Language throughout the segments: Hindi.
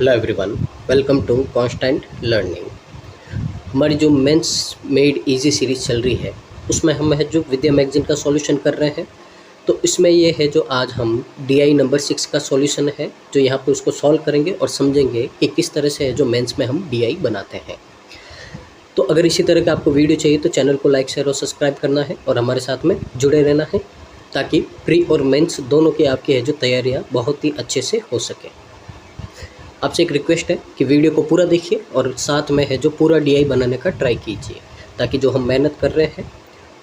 Hello everyone, welcome to constant learning. हमारी जो मेंस मेड इजी सीरीज़ चल रही है उसमें हम है जो विद्या मैगजीन का सॉल्यूशन कर रहे हैं। तो इसमें ये है जो आज हम DI नंबर 6 का सॉल्यूशन है जो यहाँ पे उसको सॉल्व करेंगे और समझेंगे कि किस तरह से है जो मेंस में हम DI बनाते हैं। तो अगर इसी तरह का आपको वीडियो चाहिए तो चैनल को लाइक शेयर और सब्सक्राइब करना है और हमारे साथ में जुड़े रहना है ताकि प्री और मेंस दोनों की आपकी है जो तैयारियाँ बहुत ही अच्छे से हो सके। आपसे एक रिक्वेस्ट है कि वीडियो को पूरा देखिए और साथ में है जो पूरा DI बनाने का ट्राई कीजिए ताकि जो हम मेहनत कर रहे हैं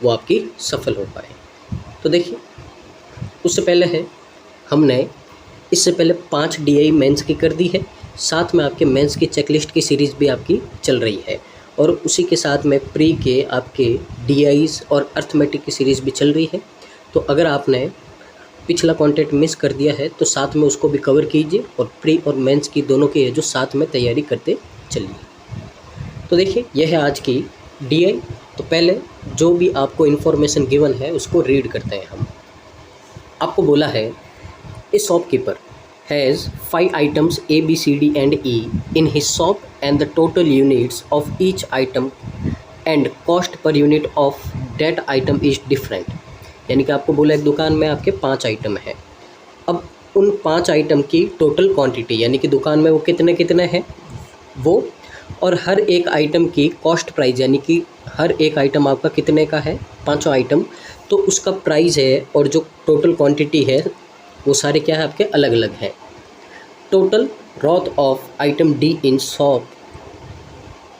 वो आपकी सफल हो पाए। तो देखिए, उससे पहले है हमने इससे पहले 5 DI मेंस की कर दी है, साथ में आपके मेंस की चेकलिस्ट की सीरीज़ भी आपकी चल रही है और उसी के साथ में प्री के आपके DIs और अर्थमेटिक की सीरीज़ भी चल रही है। तो अगर आपने पिछला कंटेंट मिस कर दिया है तो साथ में उसको भी कवर कीजिए और प्री और मेंस की दोनों की है जो साथ में तैयारी करते चलिए। तो देखिए, यह है आज की DI। तो पहले जो भी आपको इन्फॉर्मेशन गिवन है उसको रीड करते हैं हम। आपको बोला है ए shopkeeper has 5 items A B C D and E in his shop and the total units of each item and cost per unit of that item is different। यानी कि आपको बोला एक दुकान में आपके 5 आइटम हैं। अब उन 5 आइटम की टोटल क्वांटिटी यानी कि दुकान में वो कितने कितने हैं वो, और हर एक आइटम की कॉस्ट प्राइस यानी कि हर एक आइटम आपका कितने का है, 5 आइटम, तो उसका प्राइस है और जो टोटल क्वांटिटी है वो सारे क्या है आपके अलग अलग हैं। Total worth of item D in shop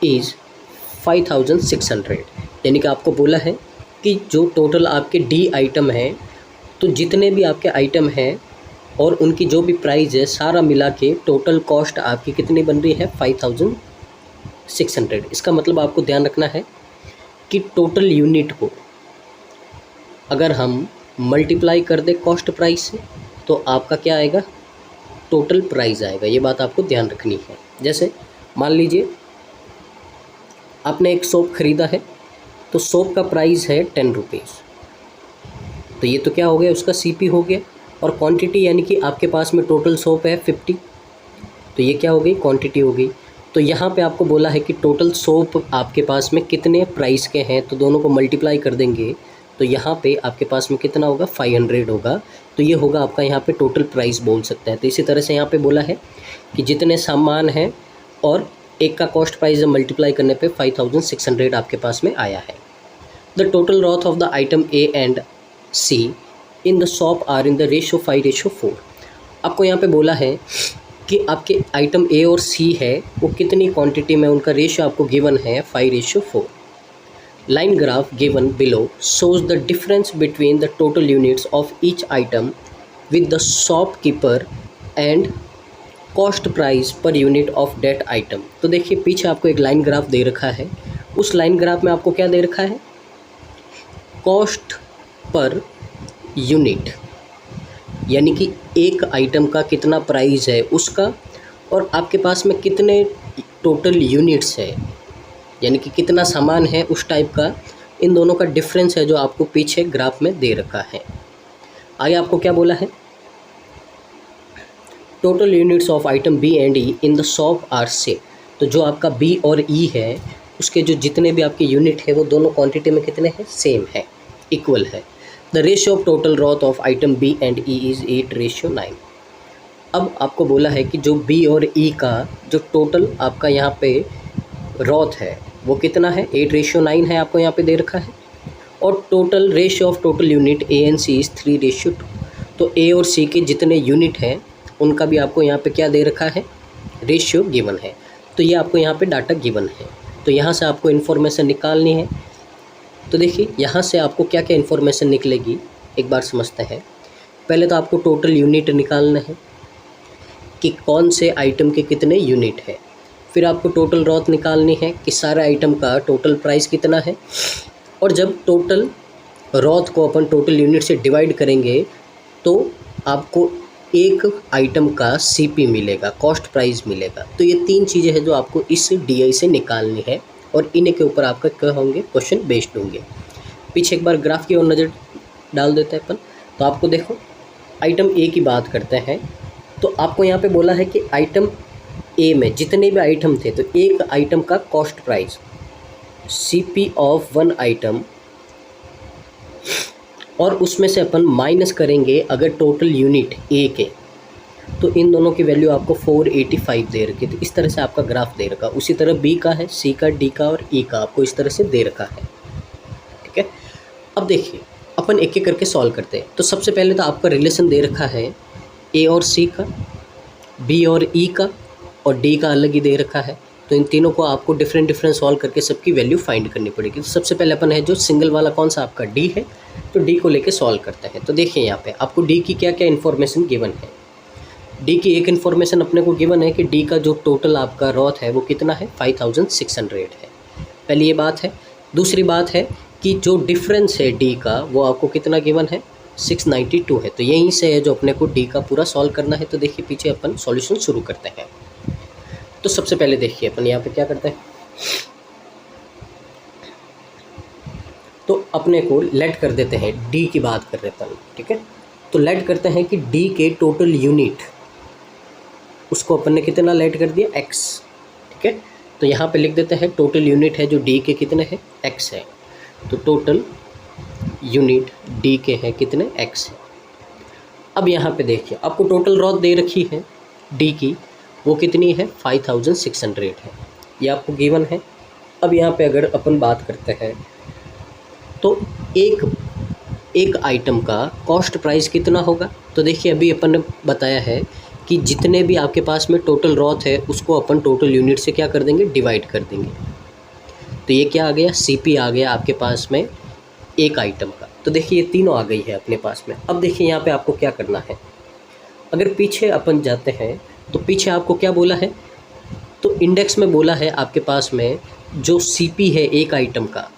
is 5600। यानी कि आपको बोला है कि जो टोटल आपके D आइटम हैं तो जितने भी आपके आइटम हैं और उनकी जो भी प्राइस है सारा मिला के टोटल कॉस्ट आपकी कितनी बन रही है 5600। इसका मतलब आपको ध्यान रखना है कि टोटल यूनिट को अगर हम मल्टीप्लाई कर दें कॉस्ट प्राइस से तो आपका क्या आएगा, टोटल प्राइस आएगा। ये बात आपको ध्यान रखनी है। जैसे मान लीजिए आपने एक सोप ख़रीदा है तो सोप का प्राइस है 10 रुपीज़, तो ये तो क्या हो गया, उसका CP हो गया। और क्वांटिटी यानी कि आपके पास में टोटल सोप है 50, तो ये क्या हो गई, क्वांटिटी हो गई। तो यहाँ पे आपको बोला है कि टोटल सोप आपके पास में कितने प्राइस के हैं, तो दोनों को मल्टीप्लाई कर देंगे तो यहाँ पे आपके पास में कितना होगा, 500 होगा। तो ये होगा आपका यहाँ पे टोटल प्राइस बोल सकते हैं। तो इसी तरह से यहाँ पे बोला है कि जितने सामान हैं और एक का कॉस्ट प्राइस मल्टीप्लाई करने पे 5600 आपके पास में आया है। The total worth of the item A and C in the shop are in the ratio 5:4। आपको यहाँ पे बोला है कि आपके आइटम A और C है वो कितनी क्वांटिटी में, उनका रेशो आपको गिवन है 5:4। Line graph given below shows the difference between the total units of each item with the shopkeeper and cost price per unit of that item. तो देखिए, पीछे आपको एक लाइन ग्राफ दे रखा है। उस लाइन ग्राफ में आपको क्या दे रखा है, कॉस्ट पर यूनिट यानी कि एक आइटम का कितना प्राइस है उसका, और आपके पास में कितने टोटल यूनिट्स है यानी कि कितना सामान है उस टाइप का। इन दोनों का डिफरेंस है जो आपको पीछे ग्राफ में दे रखा है। आगे आपको क्या बोला है, total units of item B and E in the shop are same. तो जो आपका B और E है उसके जो जितने भी आपके यूनिट है वो दोनों क्वांटिटी में कितने हैं, सेम है, इक्वल है। The ratio of total worth of item B and E is 8:9। अब आपको बोला है कि जो B और E का जो टोटल आपका यहाँ पे रॉथ है वो कितना है, 8:9 है, आपको यहाँ पे दे रखा है। और total ratio of total unit A and C is 3:2। तो A और C के जितने यूनिट हैं उनका भी आपको यहाँ पे क्या दे रखा है, रेशियो गिवन है। तो ये आपको यहाँ पे डाटा गिवन है। तो यहाँ से आपको इन्फॉर्मेशन निकालनी है। तो देखिए, यहाँ से आपको क्या क्या इन्फॉर्मेशन निकलेगी एक बार समझते हैं। पहले तो आपको टोटल यूनिट निकालना है कि कौन से आइटम के कितने यूनिट हैं। फिर आपको टोटल रॉथ निकालनी है कि सारे आइटम का टोटल प्राइस कितना है। और जब टोटल रॉथ को अपन टोटल यूनिट से डिवाइड करेंगे तो आपको एक आइटम का CP मिलेगा, कॉस्ट प्राइस मिलेगा। तो ये 3 चीज़ें हैं जो आपको इस DI से निकालनी है और इन्हीं के ऊपर आपका क्या होंगे, क्वेश्चन बेस्ड होंगे। पीछे एक बार ग्राफ की ओर नज़र डाल देते हैं अपन। तो आपको देखो, आइटम A की बात करते हैं तो आपको यहाँ पे बोला है कि आइटम ए में जितने भी आइटम थे, तो एक आइटम का cost price CP of one item, और उसमें से अपन माइनस करेंगे अगर टोटल यूनिट ए के, तो इन दोनों की वैल्यू आपको 485 दे रखी है। तो इस तरह से आपका ग्राफ दे रखा। उसी तरह बी का है, सी का, डी का और ई का आपको इस तरह से दे रखा है। ठीक है, अब देखिए अपन एक एक करके सॉल्व करते हैं। तो सबसे पहले तो आपका रिलेशन दे रखा है ए और सी का, बी और ई का, और डी का अलग ही दे रखा है। तो इन तीनों को आपको डिफरेंट सॉल्व करके सबकी वैल्यू फाइंड करनी पड़ेगी। तो सबसे पहले अपन है जो सिंगल वाला कौन सा आपका डी है, तो डी को लेके सॉल्व करते हैं। तो देखिए यहाँ पे आपको डी की क्या क्या इन्फॉर्मेशन गिवन है। डी की एक इन्फॉर्मेशन अपने को गिवन है कि डी का जो टोटल आपका रॉथ है वो कितना है, 5600 है। पहली ये बात है। दूसरी बात है कि जो डिफरेंस है डी का वो आपको कितना गिवन है, 692 है। तो यहीं से है जो अपने को डी का पूरा सॉल्व करना है। तो देखिए पीछे अपन सॉल्यूशन शुरू करते हैं। तो सबसे पहले देखिए अपन यहाँ पे क्या करते हैं, तो अपने को लेट कर देते हैं, डी की बात कर रहे हैं अपन। ठीक है, तो लेट करते हैं कि डी के टोटल यूनिट, उसको अपन ने कितना लेट कर दिया, x। ठीक है, तो यहाँ पे लिख देते हैं टोटल यूनिट है जो डी के कितने हैं, x है। तो टोटल यूनिट डी के हैं कितने, x है। अब यहाँ पे देखिए आपको टोटल रॉथ दे रखी है डी की, वो कितनी है, 5600 है। ये आपको गिवन है। अब यहाँ पे अगर अपन बात करते हैं तो एक आइटम का कॉस्ट प्राइस कितना होगा। तो देखिए अभी अपन ने बताया है कि जितने भी आपके पास में टोटल रॉथ है उसको अपन टोटल यूनिट से क्या कर देंगे, डिवाइड कर देंगे। तो ये क्या आ गया, CP आ गया आपके पास में एक आइटम का। तो देखिए ये तीनों आ गई है अपने पास में। अब देखिए यहाँ पे आपको क्या करना है, अगर पीछे अपन जाते हैं तो पीछे आपको क्या बोला है, तो इंडेक्स में बोला है आपके पास में जो CP है एक आइटम का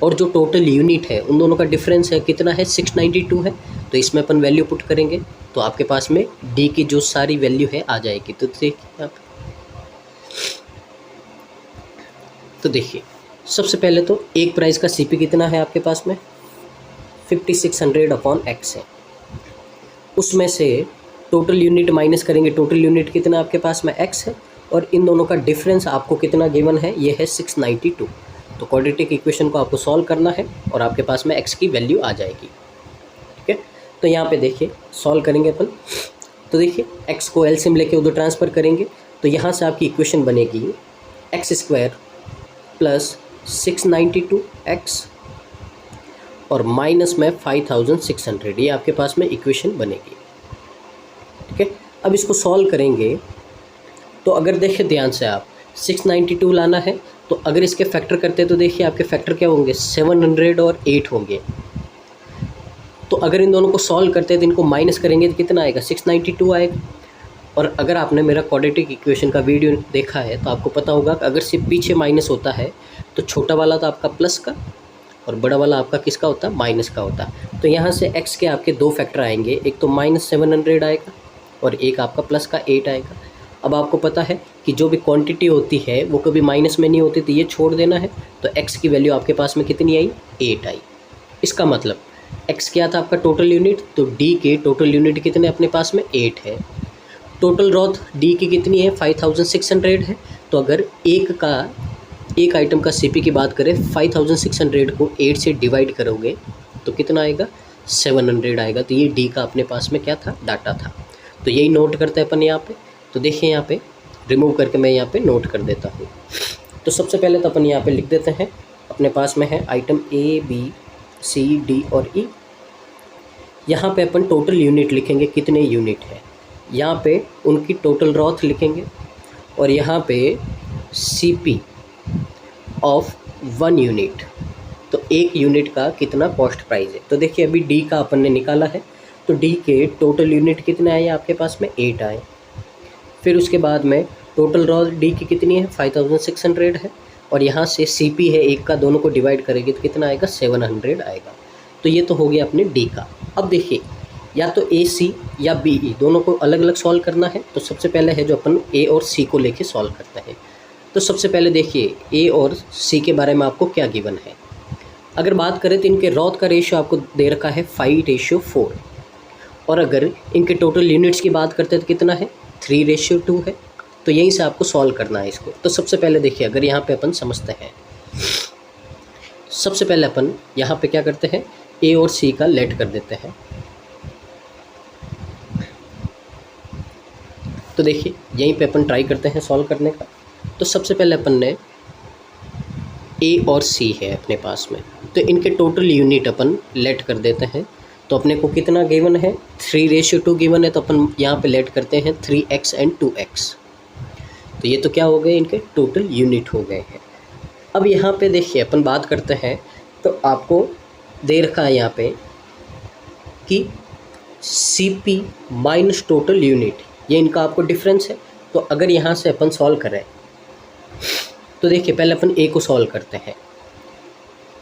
और जो टोटल यूनिट है उन दोनों का डिफरेंस है कितना है, 692 है। तो इसमें अपन वैल्यू पुट करेंगे तो आपके पास में डी की जो सारी वैल्यू है आ जाएगी। तो देखिए आप, तो देखिए सबसे पहले तो एक प्राइस का CP कितना है आपके पास में, 5600/x है। उसमें से टोटल यूनिट माइनस करेंगे, टोटल यूनिट कितना आपके पास में, x है, और इन दोनों का डिफरेंस आपको कितना गिवन है, ये है 692। तो क्वाड्रेटिक इक्वेशन को आपको सॉल्व करना है और आपके पास में x की वैल्यू आ जाएगी। ठीक है, तो यहाँ पे देखिए सॉल्व करेंगे अपन। तो देखिए x को एलसीएम लेके उधर ट्रांसफ़र करेंगे तो यहाँ से आपकी इक्वेशन बनेगी x² + 692x और माइनस में 5600, ये आपके पास में इक्वेशन बनेगी। ठीक है, अब इसको सॉल्व करेंगे तो अगर देखिए ध्यान से आप 692 लाना है तो अगर इसके फैक्टर करते हैं तो देखिए आपके फैक्टर क्या होंगे, 700 और 8 होंगे। तो अगर इन दोनों को सॉल्व करते हैं तो इनको माइनस करेंगे तो कितना आएगा, 692 आएगा। और अगर आपने मेरा क्वाड्रेटिक इक्वेशन का वीडियो देखा है तो आपको पता होगा कि अगर सिर्फ पीछे माइनस होता है तो छोटा वाला तो आपका प्लस का और बड़ा वाला आपका किसका होता है, माइनस का होता है। तो यहाँ से x के आपके दो फैक्टर आएंगे, एक तो -700 आएगा और एक आपका प्लस का 8 आएगा। अब आपको पता है कि जो भी क्वांटिटी होती है वो कभी माइनस में नहीं होती, तो ये छोड़ देना है। तो x की वैल्यू आपके पास में कितनी आई, 8 आई। इसका मतलब x क्या था आपका टोटल यूनिट, तो d के टोटल यूनिट कितने अपने पास में 8 है। टोटल रॉथ d की कितनी है, 5600 है। तो अगर एक आइटम का CP की बात करें, 5600 को 8 से डिवाइड करोगे तो कितना आएगा, 700 आएगा। तो ये d का अपने पास में क्या था, डाटा था। तो यही नोट करते हैं अपन यहाँ पे। तो देखिए यहाँ पे रिमूव करके मैं यहाँ पे नोट कर देता हूँ। तो सबसे पहले तो अपन यहाँ पे लिख देते हैं, अपने पास में है item A, B, C, D और E। यहाँ पे अपन टोटल यूनिट लिखेंगे, कितने यूनिट है, यहाँ पे उनकी टोटल रॉथ लिखेंगे और यहाँ पे CP ऑफ 1 यूनिट, तो एक यूनिट का कितना कॉस्ट प्राइस है। तो देखिए अभी D का अपन ने निकाला है, तो D के टोटल यूनिट कितने आए आपके पास में, 8 आए। फिर उसके बाद में टोटल रॉथ D की कितनी है, 5600 है, और यहाँ से CP है एक का, दोनों को डिवाइड करेंगे तो कितना आएगा, 700 आएगा। तो ये तो हो गया अपने D का। अब देखिए या तो AC या BE दोनों को अलग अलग सॉल्व करना है। तो सबसे पहले है जो अपन A और C को लेके सॉल्व करते हैं। तो सबसे पहले देखिए A और C के बारे में आपको क्या गिवन है। अगर बात करें तो इनके रॉथ का रेशियो आपको दे रखा है 5:4, और अगर इनके टोटल यूनिट्स की बात करते हैं तो कितना है, 3:2 है। तो यहीं से आपको सॉल्व करना है इसको। तो सबसे पहले देखिए, अगर यहाँ पे अपन समझते हैं, सबसे पहले अपन यहाँ पे क्या करते हैं, ए और सी का लेट कर देते हैं। तो देखिए यहीं पे अपन ट्राई करते हैं सॉल्व करने का। तो सबसे पहले अपन ने ए और सी है अपने पास में, तो इनके टोटल यूनिट अपन लेट कर देते हैं। तो अपने को कितना गिवन है, 3:2 गिवन है, तो अपन यहाँ पे लेट करते हैं 3x एंड 2x। तो ये तो क्या हो गए, इनके टोटल यूनिट हो गए हैं। अब यहाँ पे देखिए अपन बात करते हैं, तो आपको दे रखा है यहाँ पे कि CP माइनस टोटल यूनिट, ये इनका आपको डिफरेंस है। तो अगर यहाँ से अपन सॉल्व करें, तो देखिए पहले अपन ए को सॉल्व करते हैं।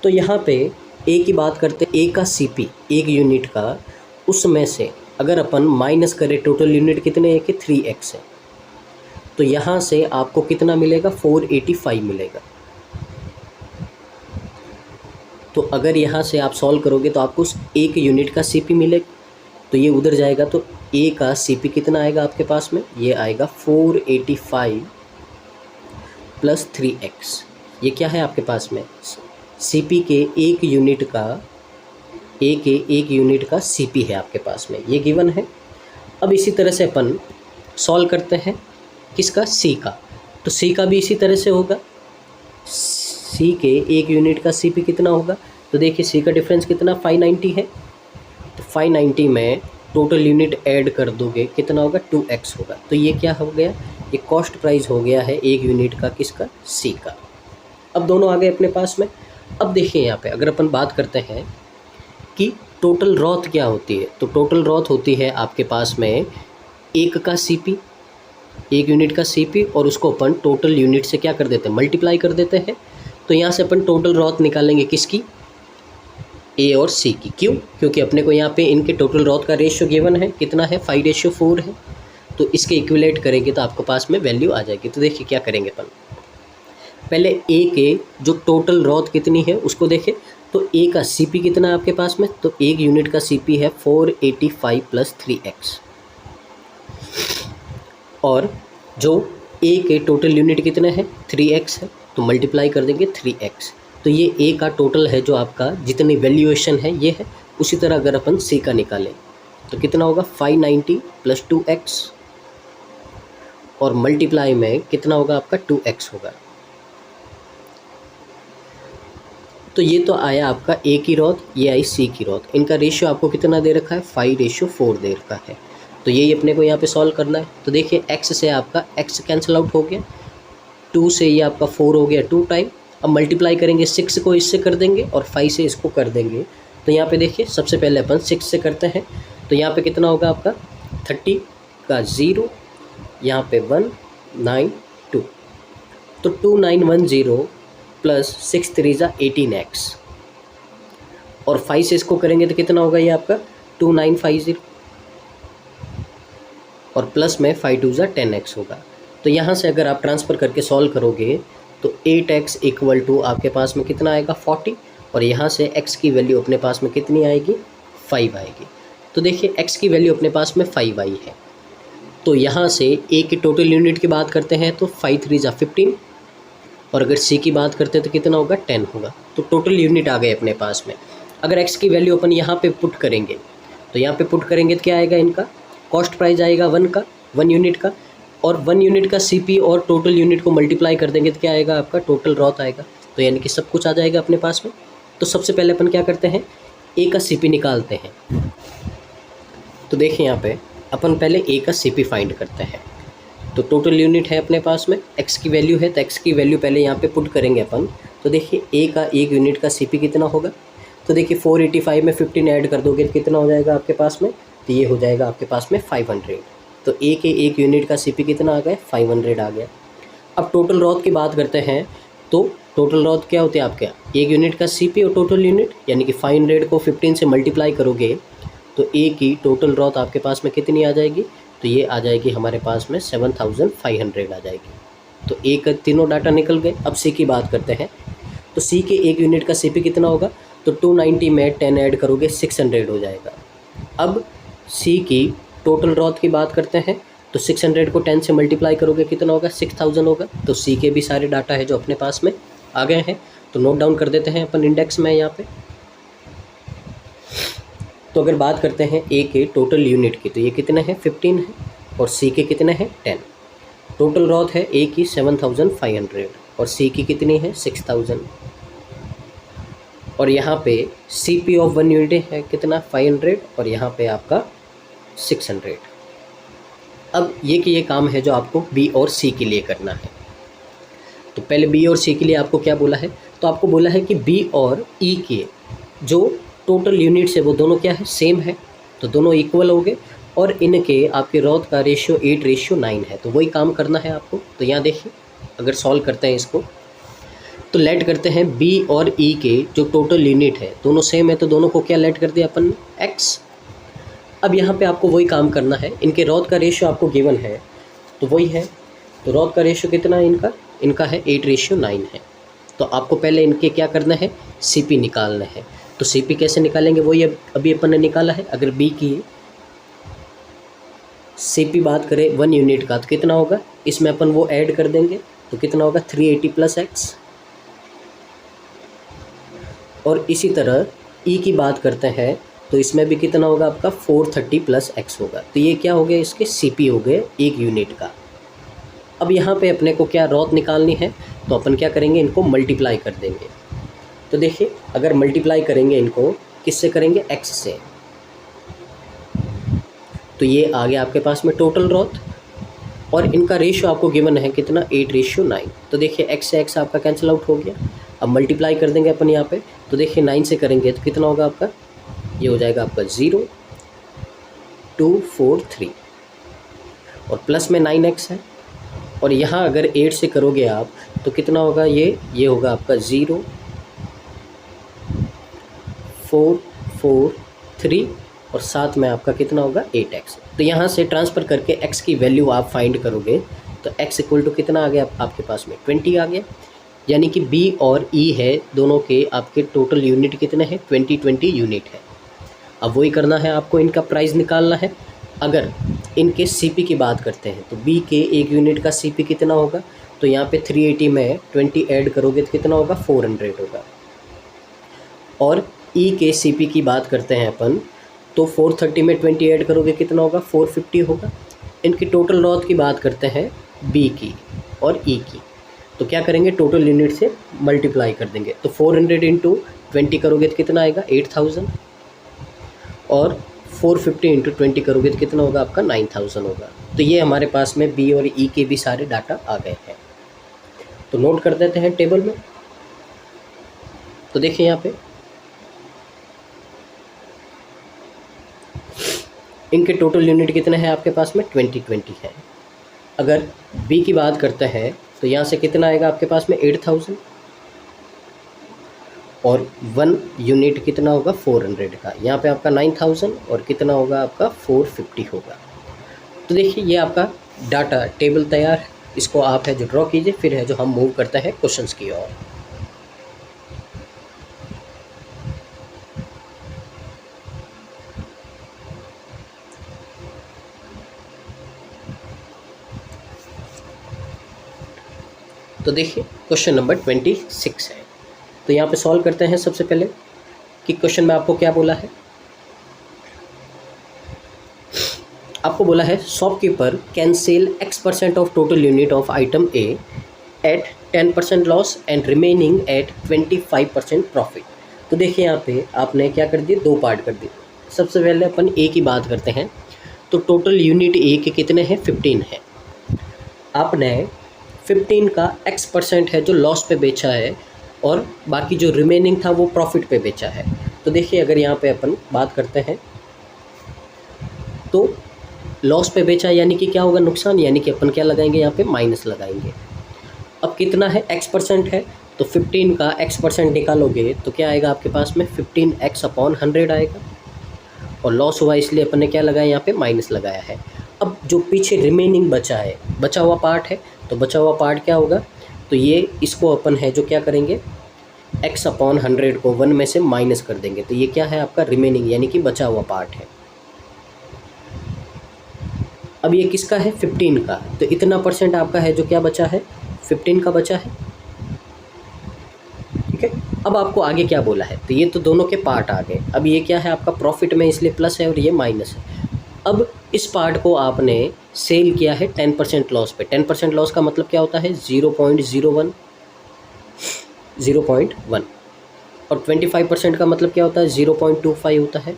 तो यहाँ पे ए की बात करते हैं, ए का CP एक यूनिट का, उसमें से अगर अपन माइनस करें टोटल यूनिट कितने है कि 3x है, तो यहाँ से आपको कितना मिलेगा, 485 मिलेगा। तो अगर यहाँ से आप सॉल्व करोगे तो आपको एक यूनिट का CP मिलेगा, तो ये उधर जाएगा, तो ए का CP कितना आएगा आपके पास में, ये आएगा 485 प्लस 3x। ये क्या है आपके पास में, CP के एक यूनिट का, ए के एक यूनिट का CP है आपके पास में, ये गिवन है। अब इसी तरह से अपन सॉल्व करते हैं किसका, C का। तो C का भी इसी तरह से होगा, C के एक यूनिट का CP कितना होगा, तो देखिए C का डिफरेंस कितना 590 है। तो 590 में टोटल यूनिट ऐड कर दोगे कितना होगा, 2x होगा। तो ये क्या हो गया, ये कॉस्ट प्राइस हो गया है एक यूनिट का, किसका, C का। अब दोनों आ गए अपने पास में। अब देखिए यहाँ पे अगर अपन बात करते हैं कि टोटल रॉथ क्या होती है, तो टोटल रॉथ होती है आपके पास में एक का CP, एक यूनिट का CP, और उसको अपन टोटल यूनिट से क्या कर देते हैं, मल्टीप्लाई कर देते हैं। तो यहाँ से अपन टोटल रॉथ निकालेंगे किसकी, ए और सी की। क्यों, क्योंकि अपने को यहाँ पे इनके टोटल रॉथ का रेशियो गिवन है, कितना है, 5:4 है। तो इसके इक्विलेट करेंगे तो आपके पास में वैल्यू आ जाएगी। तो देखिए क्या करेंगे अपन, पहले ए के जो टोटल रॉथ कितनी है उसको देखें। तो ए का CP कितना है आपके पास में, तो एक यूनिट का CP है 485 प्लस 3x, और जो ए के टोटल यूनिट कितने हैं, 3x है, तो मल्टीप्लाई कर देंगे 3x। तो ये ए का टोटल है जो आपका जितनी वैल्यूएशन है ये है। उसी तरह अगर अपन सी का निकालें तो कितना होगा, 590 प्लस 2x, और मल्टीप्लाई में कितना होगा आपका 2x होगा। तो ये तो आया आपका ए की रॉथ, ये आई सी की रॉथ। इनका रेशियो आपको कितना दे रखा है, 5:4 दे रखा है। तो यही अपने को यहाँ पे सॉल्व करना है। तो देखिए x से आपका x कैंसिल आउट हो गया, 2 से ये आपका 4 हो गया 2 टाइम। अब मल्टीप्लाई करेंगे 6 को इससे कर देंगे और 5 से इसको कर देंगे। तो यहाँ पे देखिए सबसे पहले अपन 6 से करते हैं। तो यहाँ पे कितना होगा आपका 30 का 0, यहाँ पे 192, तो 2910 प्लस 6 3 जा 18x, और 5 से इसको करेंगे तो कितना होगा ये आपका 2950, और प्लस में 5 2 जा 10x होगा। तो यहाँ से अगर आप ट्रांसफ़र करके सॉल्व करोगे तो 8x इक्वल टू आपके पास में कितना आएगा 40, और यहाँ से x की वैल्यू अपने पास में कितनी आएगी 5 आएगी। तो देखिए x की वैल्यू अपने पास में 5 आई है। तो यहाँ से a की टोटल यूनिट की बात करते हैं तो 5 3 जा 15, और अगर c की बात करते हैं तो कितना होगा 10 होगा। तो टोटल यूनिट आ गए अपने पास में। अगर x की वैल्यू अपन यहाँ पे पुट करेंगे तो यहाँ पे पुट करेंगे तो क्या आएगा, इनका कॉस्ट प्राइस आएगा 1 यूनिट का, और 1 यूनिट का CP और टोटल यूनिट को मल्टीप्लाई कर देंगे तो क्या आएगा आपका टोटल रॉथ आएगा। तो यानी कि सब कुछ आ जाएगा अपने पास में। तो सबसे पहले अपन क्या करते हैं, ए का CP निकालते हैं। तो देखिए यहाँ पे अपन पहले ए का CP फाइंड करते हैं। तो टोटल यूनिट है अपने पास में, x की वैल्यू है, तो x की वैल्यू पहले यहाँ पे पुट करेंगे अपन। तो देखिए ए का एक यूनिट का CP कितना होगा, तो देखिए 485 में 15 ऐड कर दोगे तो कितना हो जाएगा आपके पास में, तो ये हो जाएगा आपके पास में 500। तो ए के एक यूनिट का CP कितना आ गया 500 आ गया। अब टोटल रॉथ की बात करते हैं। तो टोटल रॉथ क्या होते हैं आपके, एक यूनिट का CP और टोटल यूनिट, यानी कि 500 को 15 से मल्टीप्लाई करोगे तो ए की टोटल रॉथ आपके पास में कितनी आ जाएगी, तो ये आ जाएगी हमारे पास में 7500 आ जाएगी। तो ए का तीनों डाटा निकल गए। अब सी की बात करते हैं। तो सी के एक यूनिट का CP कितना होगा, तो 290 में 10 ऐड करोगे 600 हो जाएगा। अब सी की टोटल रॉथ की बात करते हैं। तो 600 को 10 से मल्टीप्लाई करोगे कितना होगा, 6000 होगा। तो सी के भी सारे डाटा है जो अपने पास में आ गए हैं, तो नोट डाउन कर देते हैं अपन इंडेक्स में यहाँ पे। तो अगर बात करते हैं ए के टोटल यूनिट की, तो ये कितने हैं, 15 है, और सी के कितने हैं, 10। टोटल रॉथ है ए की 7500 और सी की कितनी है, 6000। और यहाँ पे सी पी ऑफ 1 यूनिट है कितना, 500, और यहाँ पे आपका 600। अब ये काम है जो आपको बी और सी के लिए करना है। तो पहले बी और सी के लिए आपको क्या बोला है, तो आपको बोला है कि बी और ई के जो टोटल यूनिट्स है वो दोनों क्या है, सेम है, तो दोनों इक्वल हो गए, और इनके आपके रॉथ का रेशियो 8:9 है। तो वही काम करना है आपको। तो यहाँ देखिए, अगर सॉल्व करते हैं इसको, तो लेट करते हैं बी और ई के जो टोटल यूनिट है दोनों सेम है, तो दोनों को क्या लेट कर दिया अपन, एक्स। अब यहाँ पे आपको वही काम करना है, इनके रॉथ का रेशियो आपको गिवन है तो वही है। तो रॉथ का रेशियो कितना है इनका है 8:9 है। तो आपको पहले इनके क्या करना है, सीपी निकालना है। तो सीपी कैसे निकालेंगे, वही अभी अपन ने निकाला है। अगर बी की सीपी बात करें 1 यूनिट का, तो कितना होगा, इसमें अपन वो ऐड कर देंगे, तो कितना होगा 380 + x। और इसी तरह ई की बात करते हैं, तो इसमें भी कितना होगा आपका 430 + x होगा। तो ये क्या हो गया, इसके सीपी हो गए 1 यूनिट का। अब यहाँ पे अपने को क्या रॉथ निकालनी है, तो अपन क्या करेंगे, इनको मल्टीप्लाई कर देंगे। तो देखिए, अगर मल्टीप्लाई करेंगे इनको किससे करेंगे, x से, तो ये आ गया आपके पास में टोटल रॉथ, और इनका रेशियो आपको गिवन है कितना, 8:9। तो देखिए x से x आपका कैंसिल आउट हो गया। अब मल्टीप्लाई कर देंगे अपन यहाँ पे, तो देखिए 9 से करेंगे तो कितना होगा आपका, ये हो जाएगा आपका 0,243, और प्लस में 9x है, और यहाँ अगर 8 से करोगे आप तो कितना होगा, ये होगा आपका 0,443, और साथ में आपका कितना होगा 8x। तो यहाँ से ट्रांसफ़र करके x की वैल्यू आप फाइंड करोगे, तो x = कितना आ गया आपके पास में, 20 आ गया। यानी कि b और e है दोनों के आपके टोटल यूनिट कितने हैं, 20 यूनिट है। अब वही करना है आपको, इनका प्राइस निकालना है। अगर इनके सीपी की बात करते हैं, तो b के 1 यूनिट का सीपी कितना होगा, तो यहाँ पे 380 में 20 ऐड करोगे तो कितना होगा, 400 होगा। और e के सीपी की बात करते हैं अपन, तो 430 में 20 ऐड करोगे कितना होगा, 450 होगा। इनकी टोटल रॉथ की बात करते हैं बी की और ई की, तो क्या करेंगे, टोटल यूनिट से मल्टीप्लाई कर देंगे। तो 400 × 20 करोगे तो कितना आएगा, 8000, और 450 × 20 करोगे तो कितना होगा आपका, 9000 होगा। तो ये हमारे पास में बी और ई के भी सारे डाटा आ गए हैं। तो नोट कर देते हैं टेबल में। तो देखिए यहाँ पे इनके टोटल यूनिट कितने हैं आपके पास में, 20 है। अगर बी की बात करते हैं, तो यहाँ से कितना आएगा आपके पास में, 8000, और 1 यूनिट कितना होगा, 400 का। यहाँ पे आपका 9000, और कितना होगा आपका 450 होगा। तो देखिए, ये आपका डाटा टेबल तैयार है। इसको आप है जो ड्रॉ कीजिए, फिर है जो हम मूव करते हैं क्वेश्चंस की ओर। तो देखिए, क्वेश्चन नंबर 26 है। तो यहाँ पे सॉल्व करते हैं सबसे पहले कि क्वेश्चन में आपको क्या बोला है। आपको बोला है shopkeeper can sell x% of total unit of item A at 10% loss and remaining at 25% profit. तो देखिए, यहाँ पे आपने क्या कर दिए, 2 पार्ट कर दिए। सबसे पहले अपन ए की बात करते हैं। तो टोटल यूनिट ए के कितने हैं, 15 है। आपने 15 का x% है जो लॉस पे बेचा है, और बाकी जो रिमेनिंग था वो प्रॉफिट पे बेचा है। तो देखिए, अगर यहाँ पे अपन बात करते हैं, तो लॉस पे बेचा यानी कि क्या होगा, नुकसान, यानी कि अपन क्या लगाएंगे, यहाँ पे माइनस लगाएंगे। अब कितना है, x% है, तो 15 का x% निकालोगे तो क्या आएगा आपके पास में, 15x/100 आएगा। और लॉस हुआ इसलिए अपन ने क्या लगाया, यहाँ पे माइनस लगाया है। अब जो पीछे रिमेनिंग बचा है, बचा हुआ पार्ट है, तो बचा हुआ पार्ट क्या होगा, तो ये इसको अपन है जो क्या करेंगे, x/100 को 1 में से माइनस कर देंगे। तो ये क्या है आपका रिमेनिंग, यानी कि बचा हुआ पार्ट है। अब ये किसका है? 15 का। तो इतना परसेंट आपका है जो क्या बचा है? 15 का बचा है। ठीक है, अब आपको आगे क्या बोला है? तो ये तो दोनों के पार्ट आ गए। अब ये क्या है आपका? प्रॉफिट में, इसलिए प्लस है और ये माइनस है। अब इस पार्ट को आपने सेल किया है 10% लॉस पे। 10% लॉस का मतलब क्या होता है? 0.01 0.1। और 25% का मतलब क्या होता है? 0.25 होता है।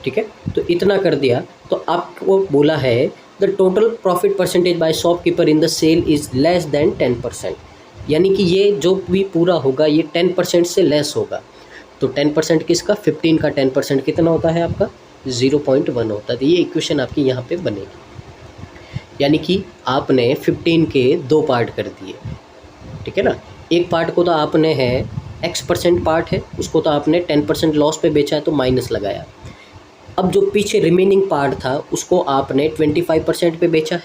ठीक है, तो इतना कर दिया। तो आपको बोला है the total profit percentage by shopkeeper in the sale is less than 10%, यानी कि ये जो भी पूरा होगा ये 10% से लेस होगा। तो 10% किसका? 15 का 10% कितना होता है आपका? 0.1 होता है। तो ये इक्वेशन आपकी यहाँ पे बनेगी, यानी कि आपने 15 के दो पार्ट कर दिए। ठीक है ना, एक पार्ट को तो आपने है x% पार्ट है, उसको तो आपने 10% लॉस पे बेचा है तो माइनस लगाया। अब जो पीछे रिमेनिंग पार्ट था उसको आपने 25% पे बेचा है,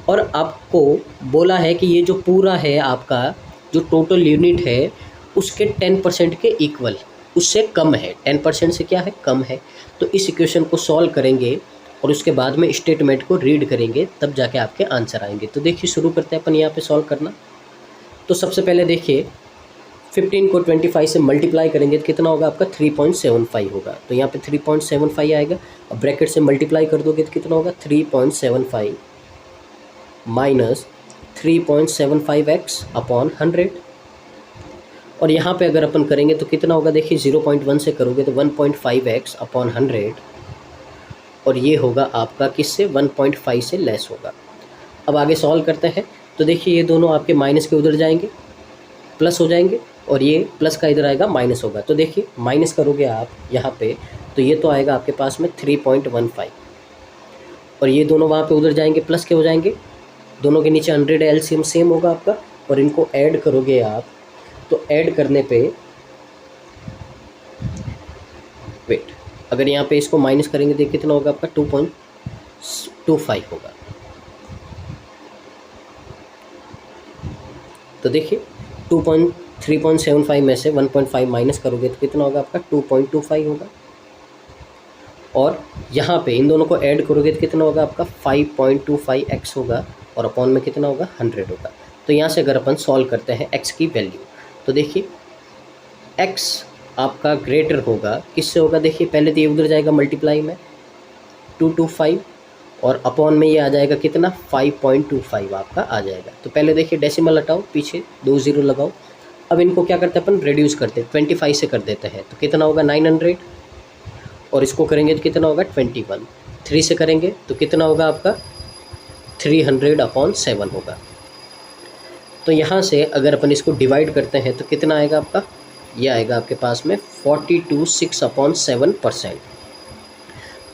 और आपको बोला है कि ये जो पूरा है आपका जो टोटल यूनिट है उसके 10% के इक्वल, उससे कम है। 10% से क्या है? कम है। तो इस इक्वेशन को सॉल्व करेंगे और उसके बाद में स्टेटमेंट को रीड करेंगे, तब जाके आपके आंसर आएंगे। तो देखिए शुरू करते हैं अपन यहाँ पे सॉल्व करना। तो सबसे पहले देखिए 15 को 25 से मल्टीप्लाई करेंगे तो कितना होगा आपका? 3.75 होगा। तो यहाँ पे 3.75 आएगा। अब ब्रैकेट से मल्टीप्लाई कर दोगे तो कितना होगा? 3.75 माइनस 3.75x अपॉन 100। और यहाँ पे अगर अपन करेंगे तो कितना होगा? देखिए 0.1 से करोगे तो 1.5x अपॉन 100, और ये होगा आपका किससे? 1.5 से लेस होगा। अब आगे सॉल्व करते हैं। तो देखिए ये दोनों आपके माइनस के उधर जाएंगे, प्लस हो जाएंगे, और ये प्लस का इधर आएगा माइनस होगा। तो देखिए माइनस करोगे आप यहाँ पे तो ये तो आएगा आपके पास में 3.15, और ये दोनों वहाँ पे उधर जाएंगे, प्लस के हो जाएंगे। दोनों के नीचे 100 एलसीएम सेम होगा आपका, और इनको ऐड करोगे आप तो ऐड करने पे वेट, अगर यहाँ पे इसको माइनस करेंगे तो कितना होगा आपका? 2.25 होगा। तो देखिए 3.75 में से 1.5 माइनस करोगे तो कितना होगा आपका? 2.25 होगा। और यहाँ पे इन दोनों को ऐड करोगे तो कितना होगा आपका? 5.25x होगा, और अपॉन में कितना होगा? 100 होगा। तो यहाँ से अगर अपन सॉल्व करते हैं x की वैल्यू, तो देखिए x आपका ग्रेटर होगा, किससे होगा? देखिए पहले तो ये उधर जाएगा मल्टीप्लाई में 225, और अपॉन में ये आ जाएगा कितना? 5.25 आपका आ जाएगा। तो पहले देखिए डेसिमल हटाओ, पीछे 2 0 लगाओ। अब इनको क्या करते हैं अपन? रिड्यूस करते हैं, 25 से कर देते हैं। तो कितना होगा? 900, और इसको करेंगे तो कितना होगा? 21। 3 से करेंगे तो कितना होगा आपका? 300 अपॉन 7 होगा। तो यहाँ से अगर अपन इसको डिवाइड करते हैं तो कितना आएगा आपका? ये आएगा आपके पास में 42.6/7%।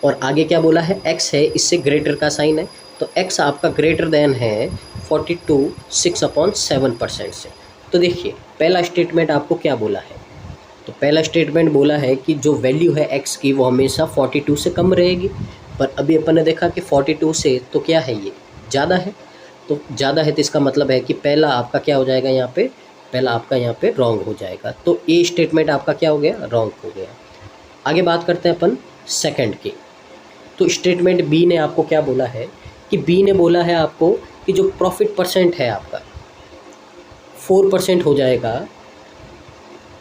और आगे क्या बोला है? x है, इससे ग्रेटर का साइन है, तो x आपका ग्रेटर देन है 42.6/7% से। तो देखिए पहला स्टेटमेंट आपको क्या बोला है? तो पहला स्टेटमेंट बोला है कि जो वैल्यू है x की वो हमेशा 42 से कम रहेगी, पर अभी अपन ने देखा कि 42 से तो क्या है, ये ज़्यादा है। तो ज़्यादा है तो इसका मतलब है कि पहला आपका क्या हो जाएगा यहाँ पे? पहला आपका यहाँ पे रॉन्ग हो जाएगा। तो ए स्टेटमेंट आपका क्या हो गया? रॉन्ग हो गया। आगे बात करते हैं अपन सेकंड की। तो स्टेटमेंट बी ने आपको क्या बोला है कि बी ने बोला है आपको कि जो प्रॉफिट परसेंट है आपका 4% हो जाएगा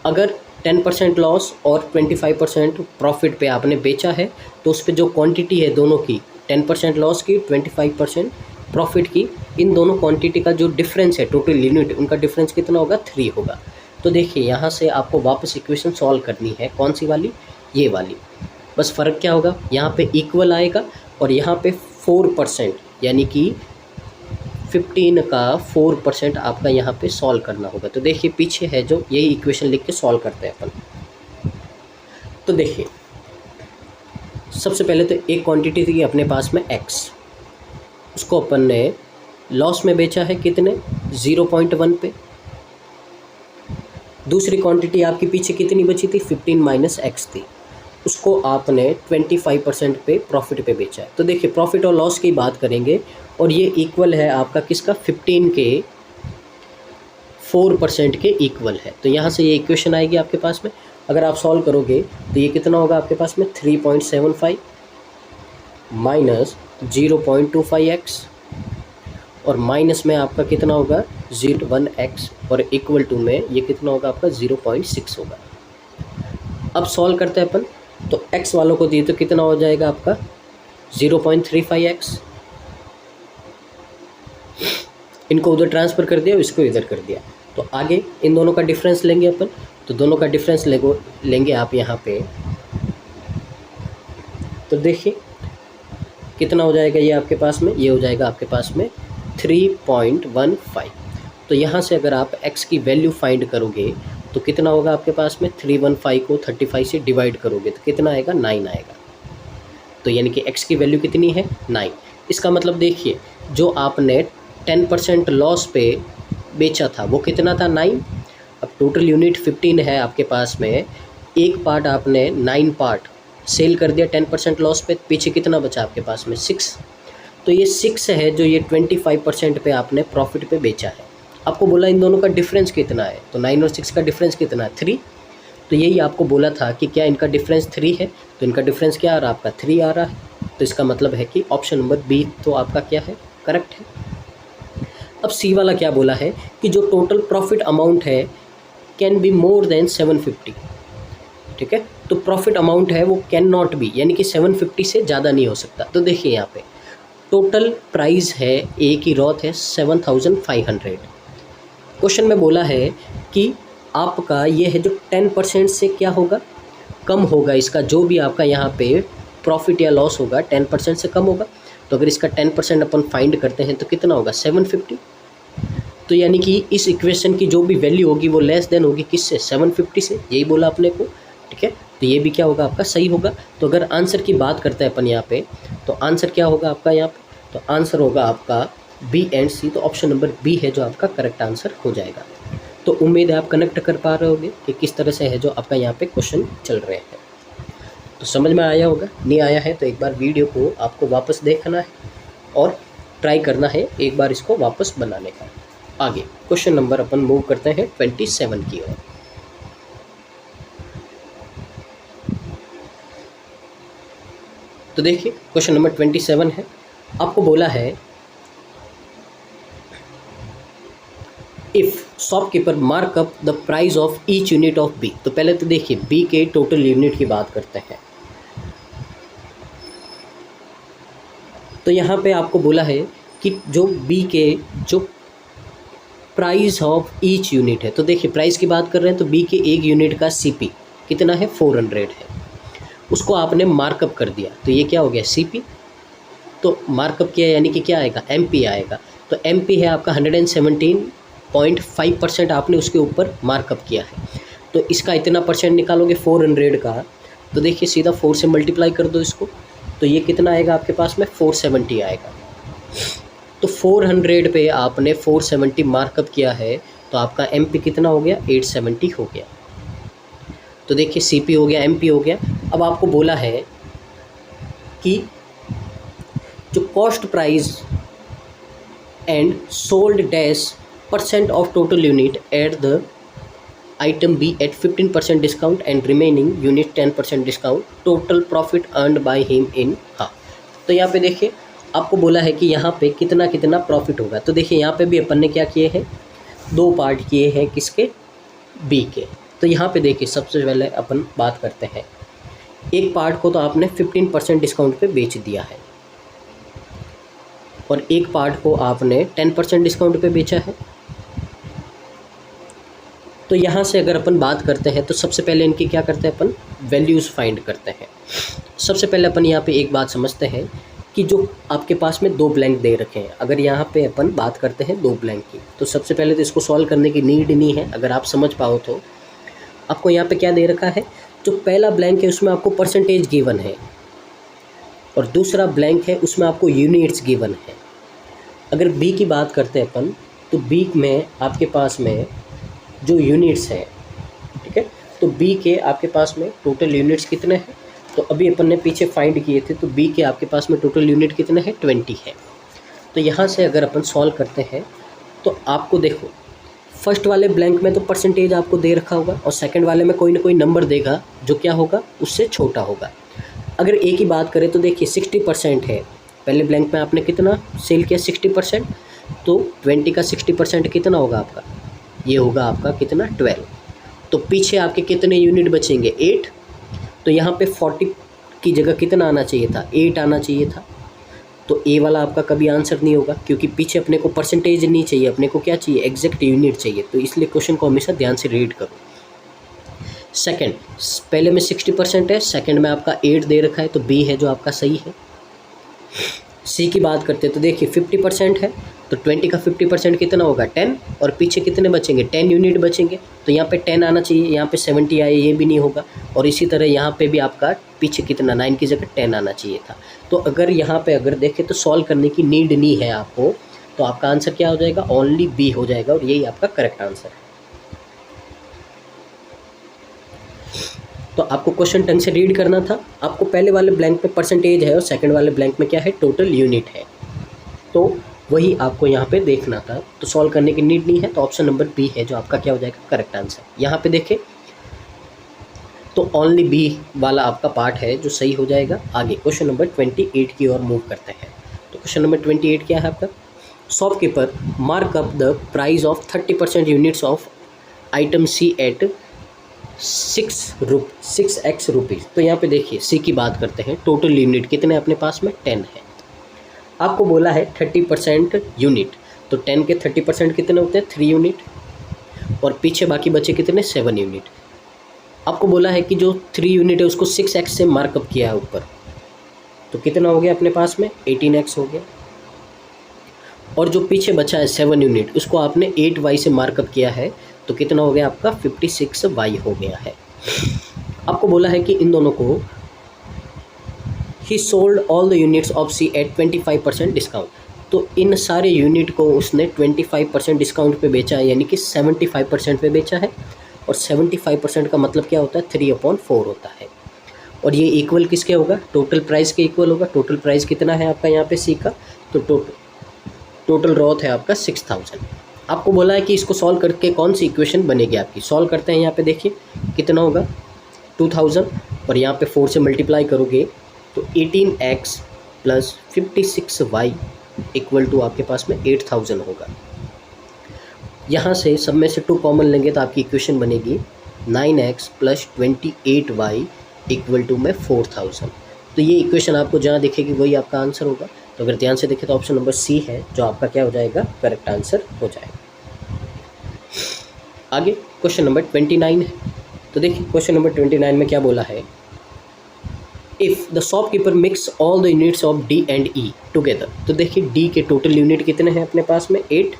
अगर 10% लॉस और 25% प्रॉफिट पे आपने बेचा है, तो उस पर जो क्वांटिटी है दोनों की, 10% लॉस की, 25% प्रॉफिट की, इन दोनों क्वांटिटी का जो डिफरेंस है टोटल यूनिट, उनका डिफरेंस कितना होगा? 3 होगा। तो देखिए यहाँ से आपको वापस इक्वेशन सॉल्व करनी है। कौन सी वाली? ये वाली। बस फ़र्क क्या होगा? यहाँ पे इक्वल आएगा, और यहाँ पे 4%, यानी कि 15 का 4% आपका यहाँ पे सॉल्व करना होगा। तो देखिए पीछे है जो, यही इक्वेशन लिख के सॉल्व करते हैं अपन। तो देखिए सबसे पहले तो एक क्वांटिटी थी अपने पास में x, उसको अपन ने लॉस में बेचा है कितने? 0.1 पे। दूसरी क्वांटिटी आपकी पीछे कितनी बची थी? 15 माइनस x थी, उसको आपने 25% पे प्रॉफिट पे बेचा है। तो देखिए प्रॉफिट और लॉस की बात करेंगे, और ये इक्वल है आपका किसका? 15 के 4% के इक्वल है। तो यहाँ से ये इक्वेशन आएगी आपके पास में। अगर आप सॉल्व करोगे तो ये कितना होगा आपके पास में 3.75 माइनस 0.25x और माइनस में आपका कितना होगा 0.1x और इक्वल टू में ये कितना होगा आपका 0.6 होगा। अब सॉल्व करते हैं अपन, तो x वालों को दिए तो कितना हो जाएगा आपका 0.35x, इनको उधर ट्रांसफ़र कर दिया, इसको इधर कर दिया, तो आगे इन दोनों का डिफरेंस लेंगे अपन, तो दोनों का डिफरेंस लेंगे आप यहाँ पे, तो देखिए कितना हो जाएगा ये आपके पास में, ये हो जाएगा आपके पास में 3.15। तो यहाँ से अगर आप x की वैल्यू फाइंड करोगे तो कितना होगा आपके पास में, 315 को 35 से डिवाइड करोगे तो कितना आएगा 9 आएगा। तो यानी कि x की वैल्यू कितनी है 9। इसका मतलब देखिए जो आपने 10% लॉस पे बेचा था वो कितना था 9। अब टोटल यूनिट 15 है आपके पास में, एक पार्ट आपने 9 पार्ट सेल कर दिया 10% लॉस पे, पीछे कितना बचा आपके पास में 6। तो ये 6 है जो ये 25% पे आपने प्रॉफिट पे बेचा है। आपको बोला इन दोनों का डिफरेंस कितना है, तो 9 और 6 का डिफरेंस कितना है 3। तो यही आपको बोला था कि क्या इनका डिफरेंस 3 है, तो इनका डिफरेंस क्या आ रहा है आपका 3 आ रहा है। तो इसका मतलब है कि ऑप्शन नंबर बी तो आपका क्या है, करेक्ट है। अब सी वाला क्या बोला है कि जो टोटल प्रॉफिट अमाउंट है कैन बी मोर देन 750। ठीक है, तो प्रॉफिट अमाउंट है वो कैन नॉट बी, यानी कि 750 से ज़्यादा नहीं हो सकता। तो देखिए यहाँ पे टोटल प्राइस है ए की रॉथ है 7500। क्वेश्चन में बोला है कि आपका ये है जो 10% से क्या होगा, कम होगा, इसका जो भी आपका यहाँ पे प्रॉफिट या लॉस होगा 10% से कम होगा। तो अगर इसका 10% अपन फाइंड करते हैं तो कितना होगा 750। तो यानी कि इस इक्वेशन की जो भी वैल्यू होगी वो लेस देन होगी किससे, 750 से, यही बोला अपने को। ठीक है, तो ये भी क्या होगा आपका सही होगा। तो अगर आंसर की बात करते हैं अपन यहाँ पे, तो आंसर क्या होगा आपका यहाँ पे, तो आंसर होगा आपका बी एंड सी। तो ऑप्शन नंबर बी है जो आपका करेक्ट आंसर हो जाएगा। तो उम्मीद है आप कनेक्ट कर पा रहे होंगे कि किस तरह से है जो आपका यहाँ पे क्वेश्चन चल रहे हैं। तो समझ में आया होगा, नहीं आया है तो एक बार वीडियो को आपको वापस देखना है और ट्राई करना है एक बार इसको वापस बनाने का। आगे क्वेश्चन नंबर अपन मूव करते हैं 27 की ओर। तो देखिए क्वेश्चन नंबर 27 है, आपको बोला है if shopkeeper markup the price of each unit of B. तो पहले तो देखिए बी के टोटल यूनिट की बात करते हैं। तो यहाँ पे आपको बोला है कि जो बी के जो प्राइस ऑफ ईच यूनिट है, तो देखिए प्राइस की बात कर रहे हैं तो बी के एक यूनिट का सीपी कितना है 400 है, उसको आपने मार्कअप कर दिया तो ये क्या हो गया सीपी। तो मार्कअप किया यानी कि क्या आएगा एमपी आएगा। तो एमपी है आपका 117.5% आपने उसके ऊपर मार्कअप किया है। तो इसका इतना परसेंट निकालोगे 400 का, तो देखिए सीधा 4 से मल्टीप्लाई कर दो इसको, तो ये कितना आएगा आपके पास में 470 आएगा। तो 400 पे आपने 470 मार्कअप किया है तो आपका एमपी कितना हो गया 870 हो गया। तो देखिए सीपी हो गया एमपी हो गया। अब आपको बोला है कि जो cost price and sold dash % of total unit at the item B at 15% discount and remaining unit 10% discount, total profit earned by him in half. तो यहाँ पे देखिए आपको बोला है कि यहाँ पे कितना कितना प्रॉफिट होगा। तो देखिए यहाँ पे भी अपन ने क्या किए हैं, 2 पार्ट किए हैं किसके, बी के। तो यहाँ पे देखिए सबसे पहले अपन बात करते हैं, एक पार्ट को तो आपने 15% डिस्काउंट पे बेच दिया है और एक पार्ट को आपने 10% डिस्काउंट पे बेचा है। तो यहाँ से अगर अपन बात करते हैं तो सबसे पहले इनकी क्या करते हैं अपन, वैल्यूज़ फाइंड करते हैं। सबसे पहले अपन यहाँ पे एक बात समझते हैं कि जो आपके पास में 2 ब्लैंक दे रखे हैं, अगर यहाँ पे अपन बात करते हैं 2 ब्लैंक की, तो सबसे पहले तो इसको सॉल्व करने की नीड नहीं है। अगर आप समझ पाओ तो आपको यहाँ पे क्या दे रखा है, जो पहला ब्लैंक है उसमें आपको परसेंटेज गिवन है और दूसरा ब्लैंक है उसमें आपको यूनिट्स गिवन है। अगर बी की बात करते हैं अपन, तो बी में आपके पास में जो यूनिट्स हैं, ठीक है, तो बी के आपके पास में टोटल यूनिट्स कितने हैं, तो अभी अपन ने पीछे फाइंड किए थे, तो बी के आपके पास में टोटल यूनिट कितने हैं 20 है। तो यहाँ से अगर अपन सॉल्व करते हैं तो आपको देखो फर्स्ट वाले ब्लैंक में तो परसेंटेज आपको दे रखा होगा और सेकंड वाले में कोई ना कोई नंबर देगा जो क्या होगा, उससे छोटा होगा। अगर ए की बात करें तो देखिए 60% है, पहले ब्लैंक में आपने कितना सेल किया 60%, तो 20 का 60% कितना होगा आपका, ये होगा आपका कितना 12। तो पीछे आपके कितने यूनिट बचेंगे 8, तो यहाँ पे 40 की जगह कितना आना चाहिए था, 8 आना चाहिए था। तो ए वाला आपका कभी आंसर नहीं होगा, क्योंकि पीछे अपने को परसेंटेज नहीं चाहिए, अपने को क्या चाहिए, एग्जैक्ट यूनिट चाहिए। तो इसलिए क्वेश्चन को हमेशा ध्यान से रीड करो। सेकंड, पहले में 60% है, सेकंड में आपका 8 दे रखा है, तो बी है जो आपका सही है। सी की बात करते हैं तो देखिए 50% है, तो 20 का 50% कितना होगा 10, और पीछे कितने बचेंगे 10 यूनिट बचेंगे, तो यहाँ पे 10 आना चाहिए, यहाँ पे 70 आए, ये भी नहीं होगा। और इसी तरह यहाँ पे भी आपका पीछे कितना 9 की जगह 10 आना चाहिए था। तो अगर यहाँ पे अगर देखें तो सॉल्व करने की नीड नहीं है आपको, तो आपका आंसर क्या हो जाएगा, ओनली बी हो जाएगा, और यही आपका करेक्ट आंसर है। तो आपको क्वेश्चन ढंग से रीड करना था। आपको पहले वाले ब्लैंक में परसेंटेज है और सेकंड वाले ब्लैंक में क्या है, टोटल यूनिट है, तो वही आपको यहाँ पे देखना था। तो सॉल्व करने की नीड नहीं है, तो ऑप्शन नंबर बी है जो आपका क्या हो जाएगा, करेक्ट आंसर। यहाँ पे देखें तो ओनली बी वाला आपका पार्ट है जो सही हो जाएगा। आगे क्वेश्चन नंबर 28 की ओर मूव करते हैं। तो क्वेश्चन नंबर 28 क्या है आपका, shopkeeper mark up the price of 30% units of item C at 6x rupees. तो यहाँ पे देखिए सी की बात करते हैं, टोटल यूनिट कितने अपने पास में 10 है। आपको बोला है 30% यूनिट, तो 10 के 30% कितने होते हैं 3 यूनिट, और पीछे बाकी बचे कितने 7 यूनिट। आपको बोला है कि जो 3 यूनिट है उसको 6x से मार्कअप किया है ऊपर, तो कितना हो गया अपने पास में 18x हो गया। और जो पीछे बचा है 7 यूनिट उसको आपने 8y से मार्कअप किया है, तो कितना हो गया आपका 56y हो गया है। आपको बोला है कि इन दोनों को ही sold all the units of C at 25% discount, तो इन सारे यूनिट को उसने 25% डिस्काउंट पे बेचा है, यानी कि 75% पे बेचा है। और 75% का मतलब क्या होता है 3/4 होता है, और ये इक्वल किसके होगा, टोटल प्राइस के इक्वल होगा। टोटल प्राइस कितना है आपका यहाँ पे सी का, तो टोटल रॉथ है आपका 6000। आपको बोला है कि इसको सॉल्व करके कौन सी इक्वेशन बनेगी आपकी, सॉल्व करते हैं। यहाँ पे देखिए कितना होगा 2000, और यहाँ पे 4 से मल्टीप्लाई करोगे तो 18x plus 56y equal to आपके पास में 8000 होगा। यहाँ से सब में से 2 कॉमन लेंगे तो आपकी इक्वेशन बनेगी 9x plus 28y equal to में 4000। तो ये इक्वेशन आपको जहाँ दिखेगी वही आपका आंसर होगा। तो अगर ध्यान से देखें तो ऑप्शन नंबर सी है जो आपका क्या हो जाएगा, करेक्ट आंसर हो जाएगा। आगे क्वेश्चन नंबर 29 है। तो देखिए क्वेश्चन नंबर 29 में क्या बोला है, if the shopkeeper mix all the units of D and E together. तो देखिए डी के टोटल यूनिट कितने हैं अपने पास में 8,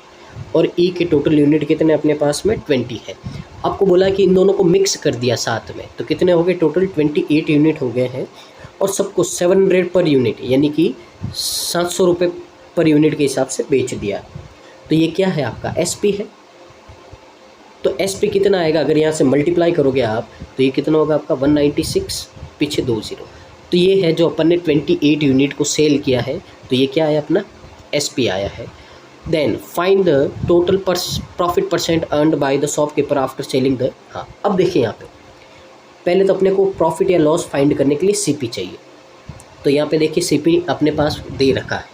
और ई के टोटल यूनिट कितने अपने पास में 20 है। आपको बोला कि इन दोनों को मिक्स कर दिया साथ में, तो कितने हो गए टोटल 28 यूनिट हो गए हैं, और सबको 700 पर यूनिट यानी कि 700 रुपये पर यूनिट के हिसाब से बेच दिया। तो ये क्या है आपका एसपी है। तो एसपी कितना आएगा, अगर यहाँ से मल्टीप्लाई करोगे आप तो ये कितना होगा आपका 196 पीछे 20। तो ये है जो अपन ने 28 यूनिट को सेल किया है, तो ये क्या आया अपना एसपी आया है। Then find the total profit percent earned by the shopkeeper after selling the. हाँ अब देखिए यहाँ पे पहले तो अपने को प्रॉफिट या लॉस फाइंड करने के लिए सीपी चाहिए। तो यहाँ पे देखिए सीपी अपने पास दे रखा है,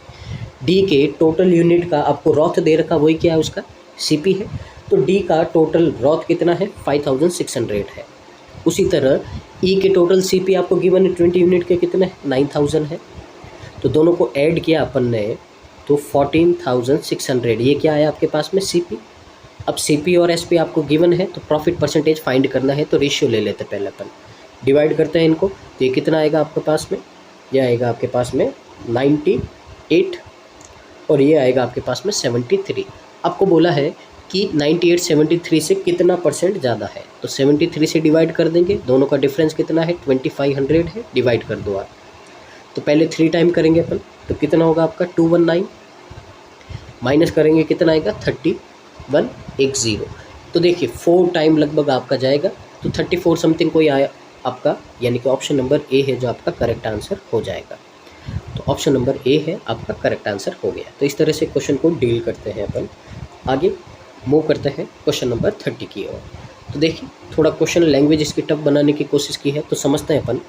डी के टोटल यूनिट का आपको रॉथ दे रखा, वही क्या है उसका सीपी है। तो डी का टोटल रॉथ कितना है 5600 है। उसी तरह ई के टोटल सीपी आपको गिवन है 20 यूनिट के कितने 9000 है। तो दोनों को ऐड किया अपन ने तो 14600, ये क्या आया आपके पास में सीपी। अब सीपी और एसपी आपको गिवन है तो प्रॉफिट परसेंटेज फाइंड करना है, तो रेशियो ले लेते पहले अपन, डिवाइड करते हैं इनको। तो ये कितना आएगा आपके पास में, ये आएगा आपके पास में 98 और ये आएगा आपके पास में 73। आपको बोला है कि 98 73 से कितना परसेंट ज़्यादा है, तो 73 से डिवाइड कर देंगे, दोनों का डिफरेंस कितना है 2500 है, डिवाइड कर दो आप। तो पहले 3 टाइम करेंगे अपन, तो कितना होगा आपका 219, माइनस करेंगे कितना आएगा 3110। तो देखिए 4 टाइम लगभग आपका जाएगा, तो 34 समथिंग कोई आया आपका, यानी कि ऑप्शन नंबर ए है जो आपका करेक्ट आंसर हो जाएगा। तो ऑप्शन नंबर ए है आपका करेक्ट आंसर हो गया। तो इस तरह से क्वेश्चन को डील करते हैं अपन। आगे मूव करते हैं क्वेश्चन नंबर 30 की ओर। तो देखिए थोड़ा क्वेश्चन लैंग्वेज इसकी टफ बनाने की कोशिश की है, तो समझते हैं अपन।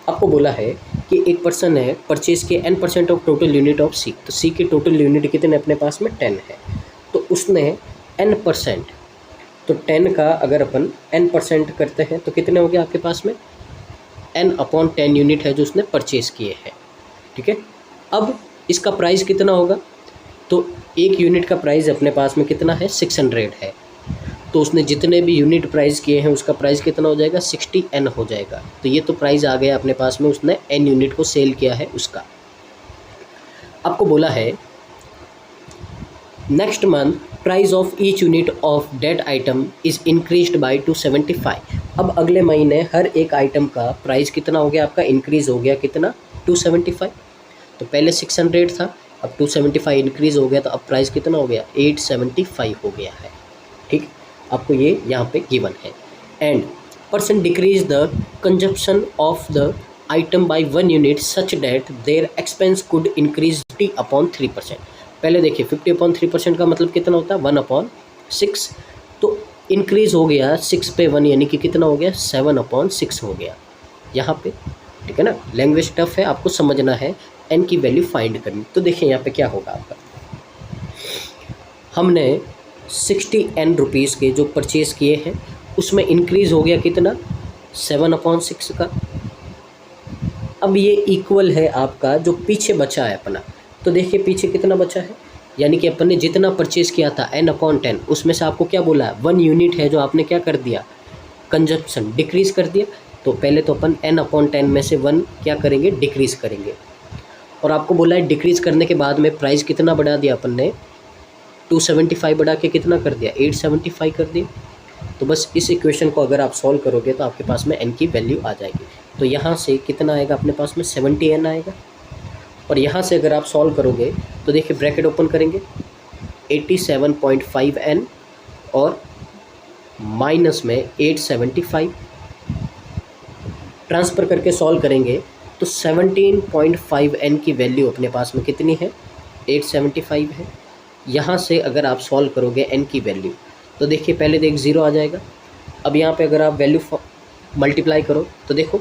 आपको बोला है कि एक पर्सन है परचेज के n% of total unit of C, तो सी की टोटल यूनिट कितने अपने पास में 10 है, तो उसने n%, तो 10 का अगर अपन n% करते हैं तो कितने हो गए आपके पास में, n/10 यूनिट है जो उसने परचेज किए हैं, ठीक है। अब इसका प्राइस कितना होगा, तो एक यूनिट का प्राइस अपने पास में कितना है, 600 है, तो उसने जितने भी यूनिट प्राइस किए हैं उसका प्राइस कितना हो जाएगा, 60n हो जाएगा। तो ये तो प्राइस आ गया अपने पास में, उसने n यूनिट को सेल किया है उसका। आपको बोला है next month price of each unit of that item is increased by 275। अब अगले महीने हर एक आइटम का प्राइस कितना हो गया आपका, इंक्रीज़ हो गया कितना, 275। तो पहले 600 था, अब 275 इंक्रीज़ हो गया, तो अब प्राइस कितना हो गया, 875 हो गया है, ठीक। आपको ये यहाँ पे गिवन है। And person decrease the consumption of the item by 1 unit such that their expense could increase 50/3%। पहले देखिए 50/3% का मतलब कितना होता है, 1/6, तो इंक्रीज़ हो गया 6 पे 1, यानी कि कितना हो गया, 7/6 हो गया यहाँ पे, ठीक है ना। लैंग्वेज टफ है, आपको समझना है, n की वैल्यू फाइंड करनी। तो देखिए यहाँ पे क्या होगा आपका, हमने 60n रुपीज़ के जो परचेज़ किए हैं उसमें इंक्रीज़ हो गया कितना, 7/6 का। अब ये इक्वल है आपका जो पीछे बचा है अपना, तो देखिए पीछे कितना बचा है, यानी कि अपन ने जितना परचेज़ किया था n/10, उसमें से आपको क्या बोला है, 1 यूनिट है जो आपने क्या कर दिया, कंजप्शन डिक्रीज़ कर दिया। तो पहले तो अपन n/10 में से 1 क्या करेंगे, डिक्रीज़ करेंगे। और आपको बोला है डिक्रीज़ करने के बाद में प्राइस कितना बढ़ा दिया अपन ने, 275 बढ़ा के कितना कर दिया, 875 कर दिया। तो बस इस इक्वेशन को अगर आप सॉल्व करोगे तो आपके पास में n की वैल्यू आ जाएगी। तो यहाँ से कितना आएगा अपने पास में, 70n आएगा। और यहाँ से अगर आप सॉल्व करोगे तो देखिए ब्रैकेट ओपन करेंगे, 87.5n और माइनस में 875, ट्रांसफ़र करके सॉल्व करेंगे तो 17.5n की वैल्यू अपने पास में कितनी है, 875 है। यहाँ से अगर आप सॉल्व करोगे n की वैल्यू, तो देखिए पहले तो एक ज़ीरो आ जाएगा। अब यहाँ पे अगर आप वैल्यू मल्टीप्लाई करो तो देखो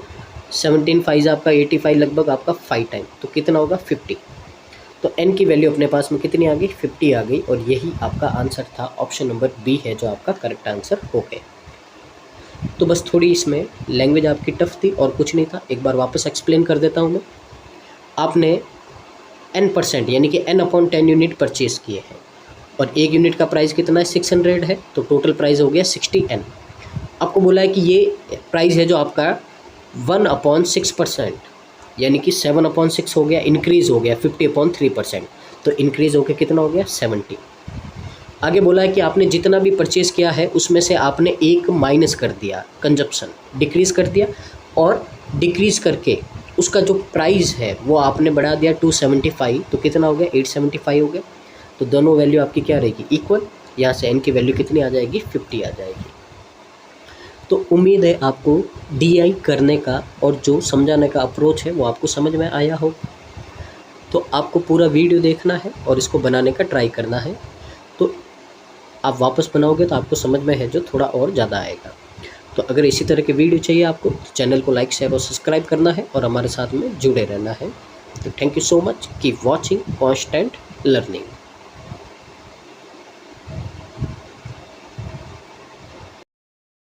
17 5 आपका 85, लगभग आपका 5 टाइम, तो कितना होगा, 50। तो n की वैल्यू अपने पास में कितनी आ गई, 50 आ गई। और यही आपका आंसर था, ऑप्शन नंबर बी है जो आपका करेक्ट आंसर हो गया। तो बस थोड़ी इसमें लैंग्वेज आपकी टफ थी और कुछ नहीं था। एक बार वापस एक्सप्लेन कर देता हूँ मैं। आपने n% यानी कि n/10 यूनिट परचेज़ किए हैं और एक यूनिट का प्राइस कितना है, 600 है, तो टोटल प्राइस हो गया 60n। आपको बोला है कि ये प्राइस है जो आपका 1/6%, यानी कि 7/6 हो गया, इंक्रीज़ हो गया 50/3%, तो इंक्रीज़ हो गया कितना हो गया, 70। आगे बोला है कि आपने जितना भी परचेज़ किया है उसमें से आपने एक माइनस कर दिया, कंजप्शन डिक्रीज़ कर दिया, और डिक्रीज़ करके उसका जो प्राइस है वो आपने बढ़ा दिया 275, तो कितना हो गया, 875 हो गया। तो दोनों वैल्यू आपकी क्या रहेगी, इक्वल। यहाँ से n की वैल्यू कितनी आ जाएगी, 50 आ जाएगी। तो उम्मीद है आपको DI करने का और जो समझाने का अप्रोच है वो आपको समझ में आया हो। तो आपको पूरा वीडियो देखना है और इसको बनाने का ट्राई करना है। तो आप वापस बनाओगे तो आपको समझ में है जो थोड़ा और ज़्यादा आएगा। तो अगर इसी तरह के वीडियो चाहिए आपको, तो चैनल को लाइक, शेयर और सब्सक्राइब करना है और हमारे साथ में जुड़े रहना है। तो thank you so much, keep watching constant learning.